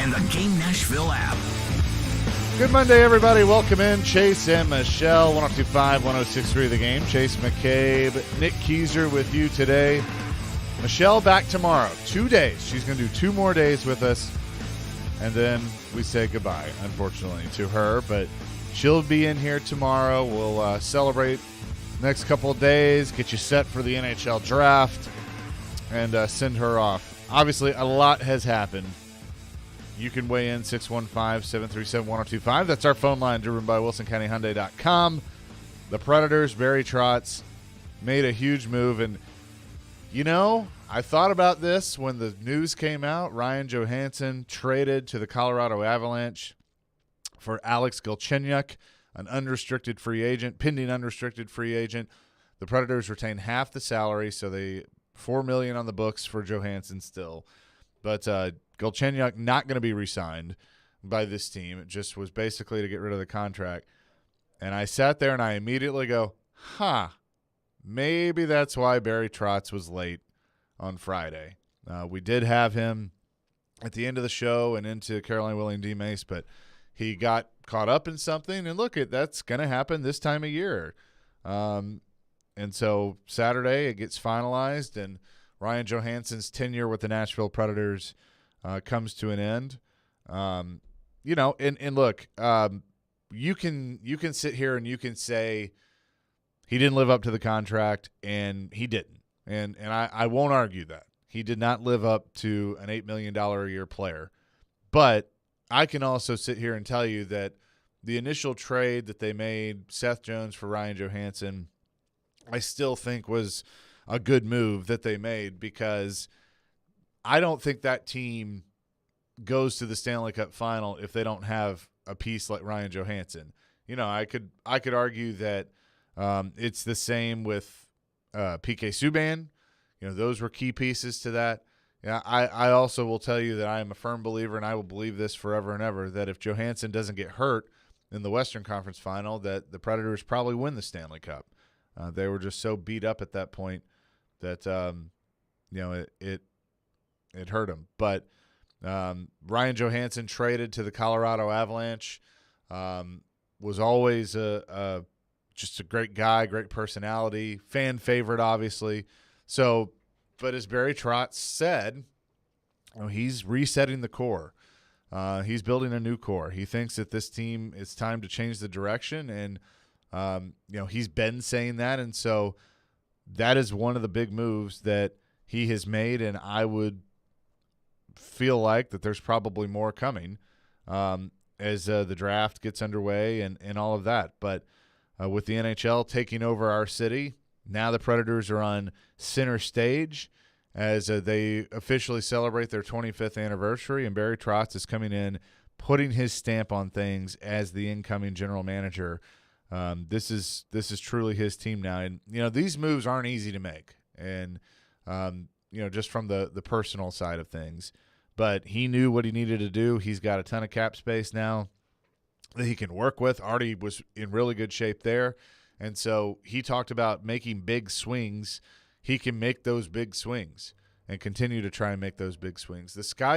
and the Game Nashville app. Good Monday, everybody. Welcome in. Chase and Michelle, 102.5, 106.3 The Game. Chase McCabe, Nick Keiser with you today. Michelle back tomorrow. 2 days. She's going to do 2 more days with us. And then we say goodbye, unfortunately, to her. But she'll be in here tomorrow. We'll celebrate next couple of days, get you set for the NHL draft, and send her off. Obviously, a lot has happened. You can weigh in 615-737-1025. That's our phone line, driven by WilsonCountyHyundai.com. The Predators, Barry Trotz, made a huge move. And, you know, I thought about this when the news came out. Ryan Johansson traded to the Colorado Avalanche for Alex Galchenyuk, an unrestricted free agent, pending unrestricted free agent. The Predators retain half the salary, so they $4 million on the books for Johansson still. But Galchenyuk not going to be re-signed by this team. It just was basically to get rid of the contract. And I sat there and I immediately go, maybe that's why Barry Trotz was late on Friday. We did have him at the end of the show and into Caroline William D. Mace, but he got caught up in something. And look, that's going to happen this time of year. And so Saturday it gets finalized, and Ryan Johansson's tenure with the Nashville Predators comes to an end. You know, and look, you can sit here and you can say he didn't live up to the contract, and he didn't. And I won't argue that. He did not live up to an $8 million a year player. But I can also sit here and tell you that the initial trade that they made, Seth Jones for Ryan Johansson, I still think was a good move that they made, because I don't think that team goes to the Stanley Cup final if they don't have a piece like Ryan Johansson. You know, I could argue that it's the same with PK Subban. You know, those were key pieces to that. Yeah, I also will tell you that I am a firm believer, and I will believe this forever and ever, that if Johansson doesn't get hurt in the Western Conference final, that the Predators probably win the Stanley Cup. They were just so beat up at that point that you know, it hurt him. But Ryan Johansson traded to the Colorado Avalanche, was always just a great guy, great personality, fan favorite, obviously. So, but as Barry Trotz said, you know, he's resetting the core. He's building a new core. He thinks that this team, it's time to change the direction, and you know, he's been saying that, and so that is one of the big moves that he has made, and I would feel like that there's probably more coming as the draft gets underway and all of that. But with the NHL taking over our city, now the Predators are on center stage as they officially celebrate their 25th anniversary, and Barry Trotz is coming in, putting his stamp on things as the incoming general manager. This is truly his team now. And, you know, these moves aren't easy to make. And, you know, just from the personal side of things. But he knew what he needed to do. He's got a ton of cap space now that he can work with. Artie was in really good shape there. And so he talked about making big swings. He can make those big swings and continue to try and make those big swings. The sky